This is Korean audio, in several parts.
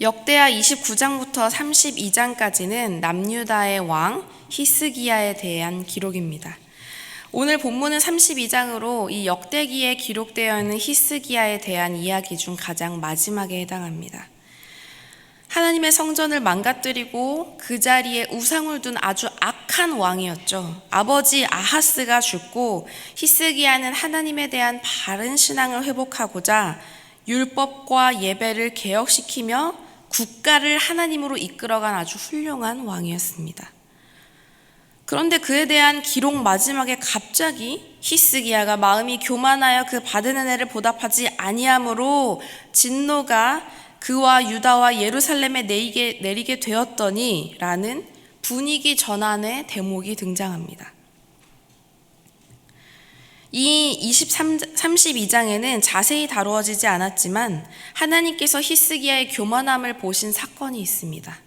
역대하 29장부터 32장까지는 남유다의 왕 히스기야에 대한 기록입니다. 오늘 본문은 32장으로 이 역대기에 기록되어 있는 히스기야에 대한 이야기 중 가장 마지막에 해당합니다. 하나님의 성전을 망가뜨리고 그 자리에 우상을 둔 아주 악한 왕이었죠. 아버지 아하스가 죽고 히스기야는 하나님에 대한 바른 신앙을 회복하고자 율법과 예배를 개혁시키며 국가를 하나님으로 이끌어간 아주 훌륭한 왕이었습니다. 그런데 그에 대한 기록 마지막에 갑자기 히스기야가 마음이 교만하여 그 받은 은혜를 보답하지 아니함으로 진노가 그와 유다와 예루살렘에 내리게 되었더니 라는 분위기 전환의 대목이 등장합니다. 이 32장에는 자세히 다루어지지 않았지만 하나님께서 히스기야의 교만함을 보신 사건이 있습니다.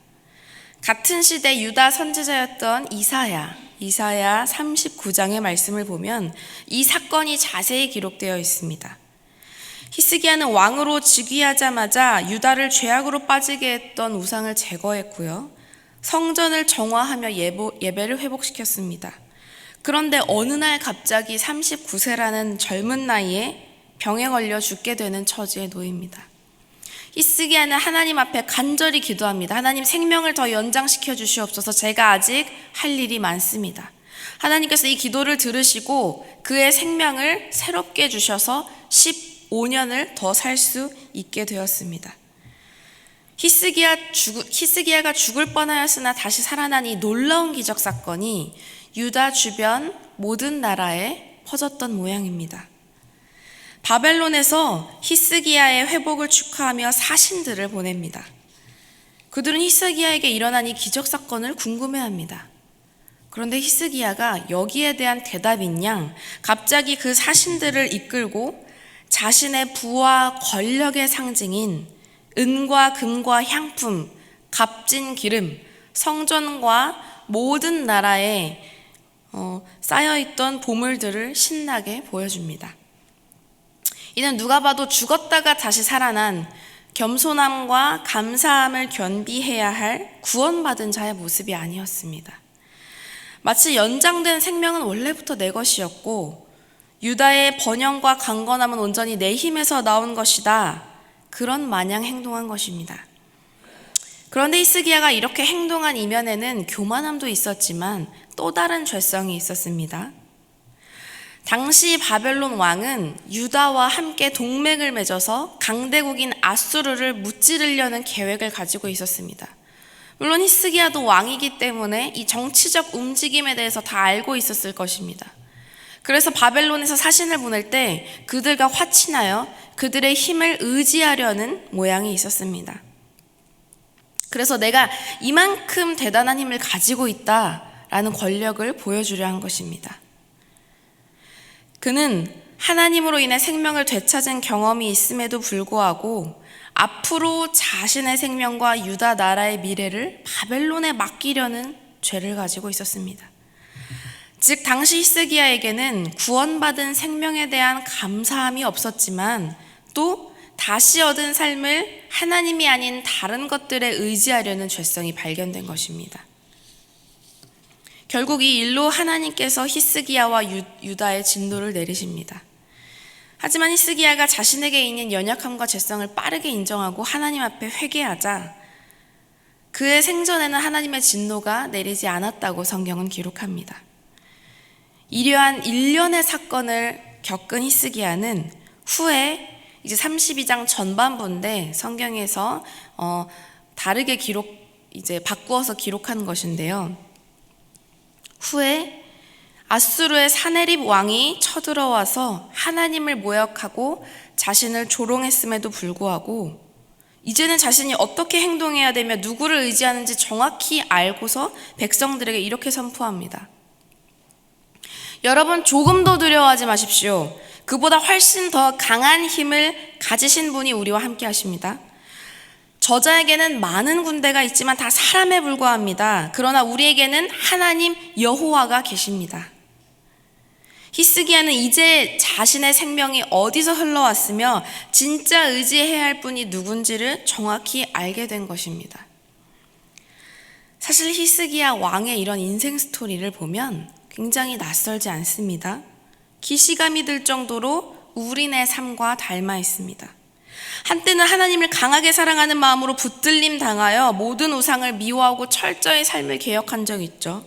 같은 시대 유다 선지자였던 이사야 39장의 말씀을 보면 이 사건이 자세히 기록되어 있습니다. 히스기야는 왕으로 즉위하자마자 유다를 죄악으로 빠지게 했던 우상을 제거했고요. 성전을 정화하며 예배를 회복시켰습니다. 그런데 어느 날 갑자기 39세라는 젊은 나이에 병에 걸려 죽게 되는 처지에 놓입니다. 히스기야는 하나님 앞에 간절히 기도합니다. 하나님, 생명을 더 연장시켜 주시옵소서. 제가 아직 할 일이 많습니다. 하나님께서 이 기도를 들으시고 그의 생명을 새롭게 주셔서 15년을 더 살 수 있게 되었습니다. 히스기야가 죽을 뻔하였으나 다시 살아난 이 놀라운 기적 사건이 유다 주변 모든 나라에 퍼졌던 모양입니다. 바벨론에서 히스기야의 회복을 축하하며 사신들을 보냅니다. 그들은 히스기야에게 일어난 이 기적 사건을 궁금해합니다. 그런데 히스기야가 여기에 대한 대답인 양 갑자기 그 사신들을 이끌고 자신의 부와 권력의 상징인 은과 금과 향품, 값진 기름, 성전과 모든 나라에 쌓여있던 보물들을 신나게 보여줍니다. 이는 누가 봐도 죽었다가 다시 살아난 겸손함과 감사함을 겸비해야 할 구원받은 자의 모습이 아니었습니다. 마치 연장된 생명은 원래부터 내 것이었고 유다의 번영과 강건함은 온전히 내 힘에서 나온 것이다. 그런 마냥 행동한 것입니다. 그런데 히스기야가 이렇게 행동한 이면에는 교만함도 있었지만 또 다른 죄성이 있었습니다. 당시 바벨론 왕은 유다와 함께 동맹을 맺어서 강대국인 아수르를 무찌르려는 계획을 가지고 있었습니다. 물론 히스기야도 왕이기 때문에 이 정치적 움직임에 대해서 다 알고 있었을 것입니다. 그래서 바벨론에서 사신을 보낼 때 그들과 화친하여 그들의 힘을 의지하려는 모양이 있었습니다. 그래서 내가 이만큼 대단한 힘을 가지고 있다라는 권력을 보여주려 한 것입니다. 그는 하나님으로 인해 생명을 되찾은 경험이 있음에도 불구하고 앞으로 자신의 생명과 유다 나라의 미래를 바벨론에 맡기려는 죄를 가지고 있었습니다. 즉 당시 히스기야에게는 구원받은 생명에 대한 감사함이 없었지만 또 다시 얻은 삶을 하나님이 아닌 다른 것들에 의지하려는 죄성이 발견된 것입니다. 결국 이 일로 하나님께서 히스기야와 유다의 진노를 내리십니다. 하지만 히스기야가 자신에게 있는 연약함과 죄성을 빠르게 인정하고 하나님 앞에 회개하자 그의 생전에는 하나님의 진노가 내리지 않았다고 성경은 기록합니다. 이러한 일련의 사건을 겪은 히스기야는 후에 이제 32장 전반부인데 성경에서 다르게 바꾸어서 기록한 것인데요. 후에 아수르의 사네립 왕이 쳐들어와서 하나님을 모욕하고 자신을 조롱했음에도 불구하고 이제는 자신이 어떻게 행동해야 되며 누구를 의지하는지 정확히 알고서 백성들에게 이렇게 선포합니다. 여러분, 조금 더 두려워하지 마십시오. 그보다 훨씬 더 강한 힘을 가지신 분이 우리와 함께 하십니다. 저자에게는 많은 군대가 있지만 다 사람에 불과합니다. 그러나 우리에게는 하나님 여호와가 계십니다. 히스기야는 이제 자신의 생명이 어디서 흘러왔으며 진짜 의지해야 할 분이 누군지를 정확히 알게 된 것입니다. 사실 히스기야 왕의 이런 인생 스토리를 보면 굉장히 낯설지 않습니다. 기시감이 들 정도로 우리네 삶과 닮아 있습니다. 한때는 하나님을 강하게 사랑하는 마음으로 붙들림 당하여 모든 우상을 미워하고 철저히 삶을 개혁한 적 있죠.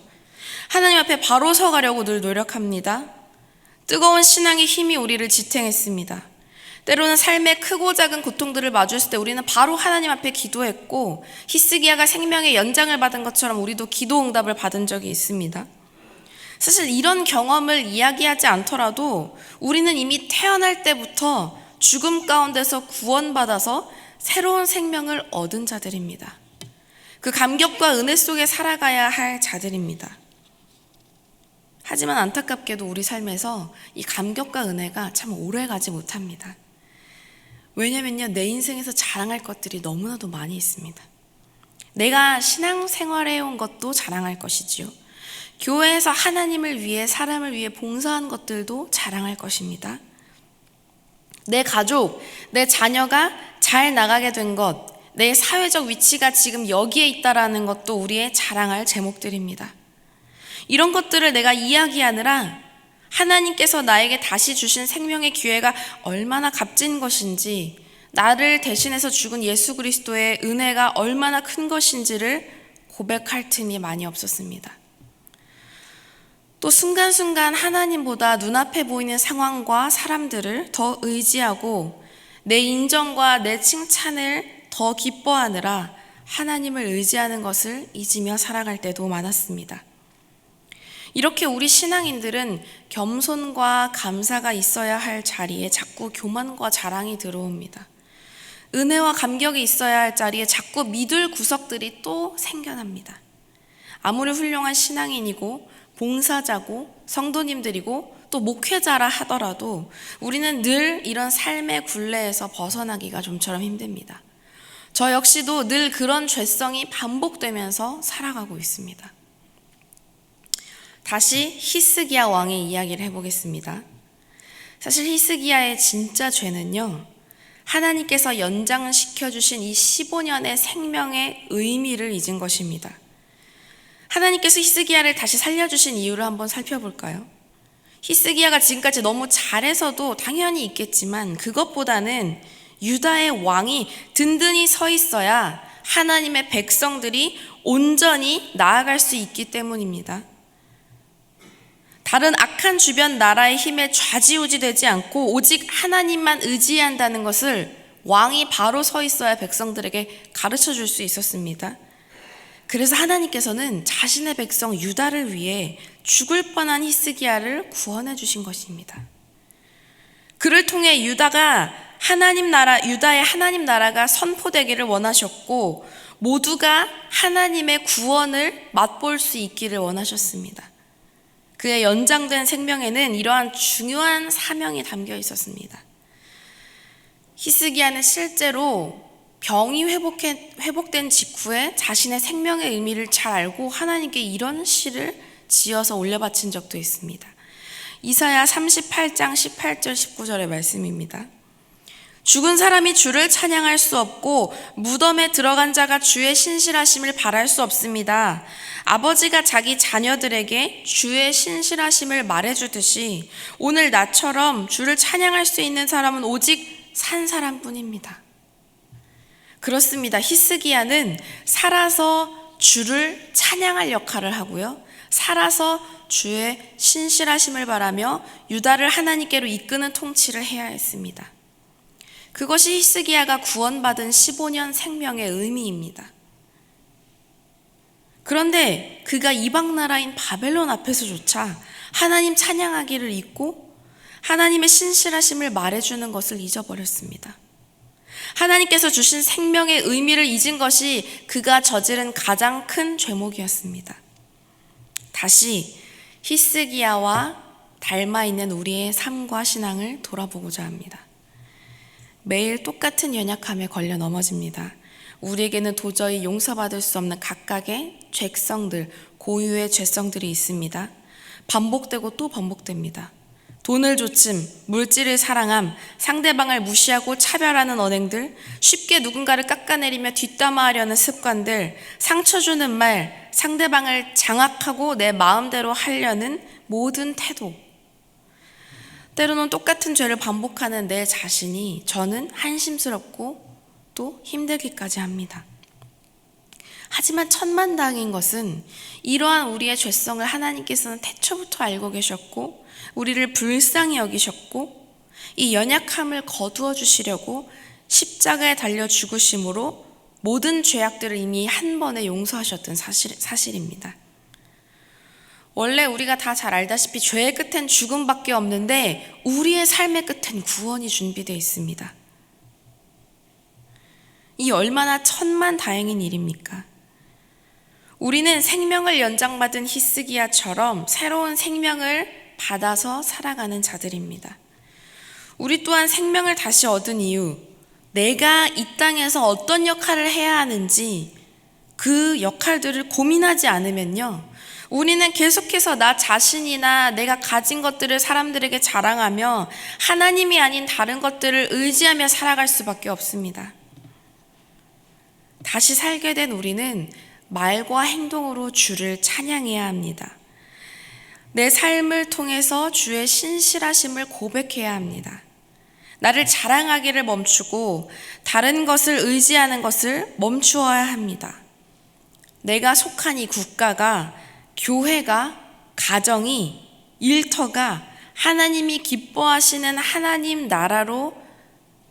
하나님 앞에 바로 서가려고 늘 노력합니다. 뜨거운 신앙의 힘이 우리를 지탱했습니다. 때로는 삶의 크고 작은 고통들을 마주했을 때 우리는 바로 하나님 앞에 기도했고, 히스기야가 생명의 연장을 받은 것처럼 우리도 기도 응답을 받은 적이 있습니다. 사실 이런 경험을 이야기하지 않더라도 우리는 이미 태어날 때부터 죽음 가운데서 구원받아서 새로운 생명을 얻은 자들입니다. 그 감격과 은혜 속에 살아가야 할 자들입니다. 하지만 안타깝게도 우리 삶에서 이 감격과 은혜가 참 오래 가지 못합니다. 왜냐면요, 내 인생에서 자랑할 것들이 너무나도 많이 있습니다. 내가 신앙생활 해온 것도 자랑할 것이지요. 교회에서 하나님을 위해, 사람을 위해 봉사한 것들도 자랑할 것입니다. 내 가족, 내 자녀가 잘 나가게 된 것, 내 사회적 위치가 지금 여기에 있다라는 것도 우리의 자랑할 제목들입니다. 이런 것들을 내가 이야기하느라 하나님께서 나에게 다시 주신 생명의 기회가 얼마나 값진 것인지, 나를 대신해서 죽은 예수 그리스도의 은혜가 얼마나 큰 것인지를 고백할 틈이 많이 없었습니다. 또 순간순간 하나님보다 눈앞에 보이는 상황과 사람들을 더 의지하고 내 인정과 내 칭찬을 더 기뻐하느라 하나님을 의지하는 것을 잊으며 살아갈 때도 많았습니다. 이렇게 우리 신앙인들은 겸손과 감사가 있어야 할 자리에 자꾸 교만과 자랑이 들어옵니다. 은혜와 감격이 있어야 할 자리에 자꾸 믿을 구석들이 또 생겨납니다. 아무리 훌륭한 신앙인이고 봉사자고 성도님들이고 또 목회자라 하더라도 우리는 늘 이런 삶의 굴레에서 벗어나기가 좀처럼 힘듭니다. 저 역시도 늘 그런 죄성이 반복되면서 살아가고 있습니다. 다시 히스기야 왕의 이야기를 해보겠습니다. 사실 히스기야의 진짜 죄는요, 하나님께서 연장시켜주신 이 15년의 생명의 의미를 잊은 것입니다. 하나님께서 히스기야를 다시 살려주신 이유를 한번 살펴볼까요? 히스기야가 지금까지 너무 잘해서도 당연히 있겠지만 그것보다는 유다의 왕이 든든히 서 있어야 하나님의 백성들이 온전히 나아갈 수 있기 때문입니다. 다른 악한 주변 나라의 힘에 좌지우지되지 않고 오직 하나님만 의지한다는 것을 왕이 바로 서 있어야 백성들에게 가르쳐 줄 수 있었습니다. 그래서 하나님께서는 자신의 백성 유다를 위해 죽을 뻔한 히스기야를 구원해 주신 것입니다. 그를 통해 유다의 하나님 나라가 선포되기를 원하셨고 모두가 하나님의 구원을 맛볼 수 있기를 원하셨습니다. 그의 연장된 생명에는 이러한 중요한 사명이 담겨 있었습니다. 히스기야는 실제로 병이 회복된 직후에 자신의 생명의 의미를 잘 알고 하나님께 이런 시를 지어서 올려바친 적도 있습니다. 이사야 38장 18절 19절의 말씀입니다. 죽은 사람이 주를 찬양할 수 없고 무덤에 들어간 자가 주의 신실하심을 바랄 수 없습니다. 아버지가 자기 자녀들에게 주의 신실하심을 말해주듯이 오늘 나처럼 주를 찬양할 수 있는 사람은 오직 산 사람뿐입니다. 그렇습니다. 히스기야는 살아서 주를 찬양할 역할을 하고요, 살아서 주의 신실하심을 바라며 유다를 하나님께로 이끄는 통치를 해야 했습니다. 그것이 히스기야가 구원받은 15년 생명의 의미입니다. 그런데 그가 이방 나라인 바벨론 앞에서조차 하나님 찬양하기를 잊고 하나님의 신실하심을 말해주는 것을 잊어버렸습니다. 하나님께서 주신 생명의 의미를 잊은 것이 그가 저지른 가장 큰 죄목이었습니다. 다시 히스기야와 닮아 있는 우리의 삶과 신앙을 돌아보고자 합니다. 매일 똑같은 연약함에 걸려 넘어집니다. 우리에게는 도저히 용서받을 수 없는 각각의 죄성들, 고유의 죄성들이 있습니다. 반복되고 또 반복됩니다. 돈을 좇음, 물질을 사랑함, 상대방을 무시하고 차별하는 언행들, 쉽게 누군가를 깎아내리며 뒷담화하려는 습관들, 상처 주는 말, 상대방을 장악하고 내 마음대로 하려는 모든 태도. 때로는 똑같은 죄를 반복하는 내 자신이 저는 한심스럽고 또 힘들기까지 합니다. 하지만 천만다행인 것은 이러한 우리의 죄성을 하나님께서는 태초부터 알고 계셨고 우리를 불쌍히 여기셨고 이 연약함을 거두어 주시려고 십자가에 달려 죽으심으로 모든 죄악들을 이미 한 번에 용서하셨던 사실입니다. 원래 우리가 다 잘 알다시피 죄의 끝엔 죽음밖에 없는데 우리의 삶의 끝엔 구원이 준비되어 있습니다. 이 얼마나 천만다행인 일입니까? 우리는 생명을 연장받은 히스기야처럼 새로운 생명을 받아서 살아가는 자들입니다. 우리 또한 생명을 다시 얻은 이유, 내가 이 땅에서 어떤 역할을 해야 하는지 그 역할들을 고민하지 않으면요, 우리는 계속해서 나 자신이나 내가 가진 것들을 사람들에게 자랑하며 하나님이 아닌 다른 것들을 의지하며 살아갈 수밖에 없습니다. 다시 살게 된 우리는 말과 행동으로 주를 찬양해야 합니다. 내 삶을 통해서 주의 신실하심을 고백해야 합니다. 나를 자랑하기를 멈추고 다른 것을 의지하는 것을 멈추어야 합니다. 내가 속한 이 국가가, 교회가, 가정이, 일터가 하나님이 기뻐하시는 하나님 나라로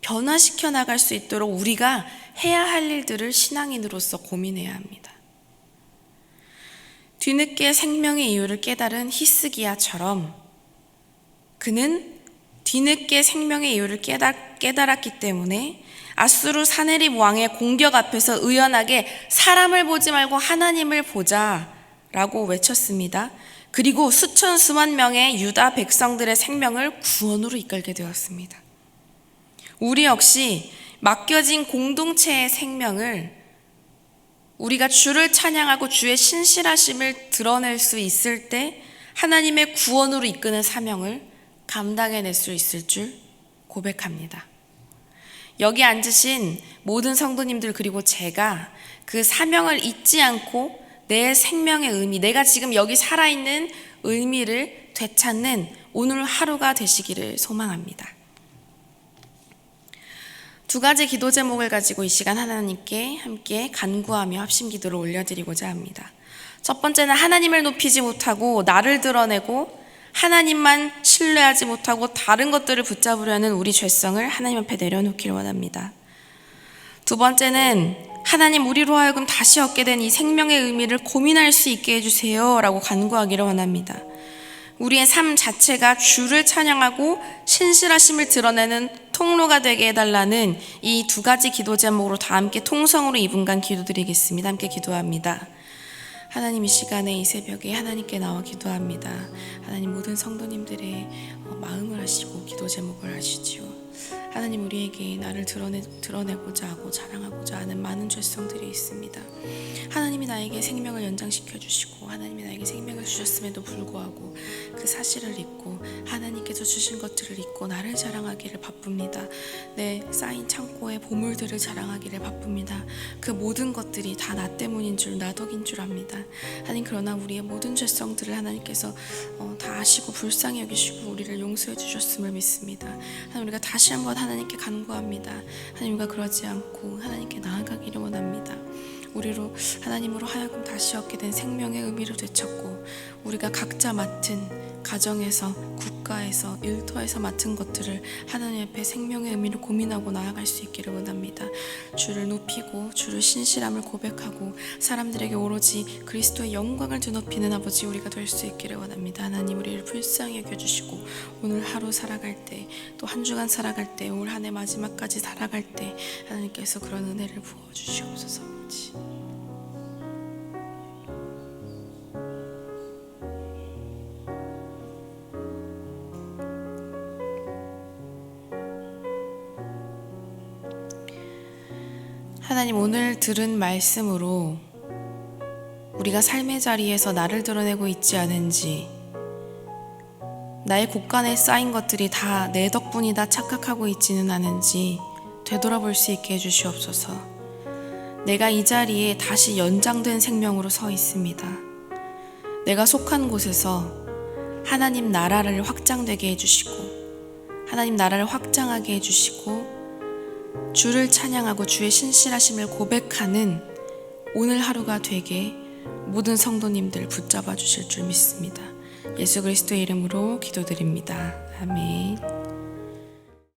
변화시켜 나갈 수 있도록 우리가 해야 할 일들을 신앙인으로서 고민해야 합니다. 뒤늦게 생명의 이유를 깨달은 히스기야처럼 그는 뒤늦게 생명의 이유를 깨달았기 때문에 아수르 사네립 왕의 공격 앞에서 의연하게 사람을 보지 말고 하나님을 보자 라고 외쳤습니다. 그리고 수천 수만 명의 유다 백성들의 생명을 구원으로 이끌게 되었습니다. 우리 역시 맡겨진 공동체의 생명을 우리가 주를 찬양하고 주의 신실하심을 드러낼 수 있을 때 하나님의 구원으로 이끄는 사명을 감당해낼 수 있을 줄 고백합니다. 여기 앉으신 모든 성도님들 그리고 제가 그 사명을 잊지 않고 내 생명의 의미, 내가 지금 여기 살아있는 의미를 되찾는 오늘 하루가 되시기를 소망합니다. 두 가지 기도 제목을 가지고 이 시간 하나님께 함께 간구하며 합심 기도를 올려드리고자 합니다. 첫 번째는 하나님을 높이지 못하고 나를 드러내고 하나님만 신뢰하지 못하고 다른 것들을 붙잡으려는 우리 죄성을 하나님 앞에 내려놓기를 원합니다. 두 번째는 하나님 우리로 하여금 다시 얻게 된 이 생명의 의미를 고민할 수 있게 해주세요 라고 간구하기를 원합니다. 우리의 삶 자체가 주를 찬양하고 신실하심을 드러내는 통로가 되게 해달라는 이 두 가지 기도 제목으로 다 함께 통성으로 2분간 기도드리겠습니다. 함께 기도합니다. 하나님, 이 시간에 이 새벽에 하나님께 나와 기도합니다. 하나님, 모든 성도님들의 마음을 하시고 기도 제목을 하시지요. 하나님, 우리에게 나를 드러내고자 하고 자랑하고자 하는 많은 죄성들이 있습니다. 하나님이 나에게 생명을 연장시켜 주시고 하나님이 나에게 생명을 주셨음에도 불구하고 그 사실을 잊고 하나님께서 주신 것들을 잊고 나를 자랑하기를 바쁩니다. 내 쌓인 창고의 보물들을 자랑하기를 바쁩니다. 그 모든 것들이 다 나 때문인 줄, 나 덕인 줄 압니다. 하나님, 그러나 우리의 모든 죄성들을 하나님께서 다 아시고 불쌍히 여기시고 우리를 용서해 주셨음을 믿습니다. 하나님, 우리가 다시 한번 하나님께 간구합니다. 하나님, 우리가 그러지 않고 하나님께 나아가기를 원합니다. 우리로 하나님으로 하여금 다시 얻게 된 생명의 의미를 되찾고 우리가 각자 맡은 가정에서, 국가에서, 일터에서 맡은 것들을 하나님 앞에 생명의 의미를 고민하고 나아갈 수 있기를 원합니다. 주를 높이고 주를 신실함을 고백하고 사람들에게 오로지 그리스도의 영광을 드높이는 아버지 우리가 될 수 있기를 원합니다. 하나님, 우리를 불쌍히 여겨주시고 오늘 하루 살아갈 때, 또 한 주간 살아갈 때, 올 한 해 마지막까지 살아갈 때 하나님께서 그런 은혜를 부어주시옵소서. 아버지. 하나님, 오늘 들은 말씀으로 우리가 삶의 자리에서 나를 드러내고 있지 않은지, 나의 곳간에 쌓인 것들이 다 내 덕분이다 착각하고 있지는 않은지 되돌아볼 수 있게 해주시옵소서. 내가 이 자리에 다시 연장된 생명으로 서 있습니다. 내가 속한 곳에서 하나님 나라를 확장되게 해주시고 하나님 나라를 확장하게 해주시고 주를 찬양하고 주의 신실하심을 고백하는 오늘 하루가 되게 모든 성도님들 붙잡아 주실 줄 믿습니다. 예수 그리스도의 이름으로 기도드립니다. 아멘.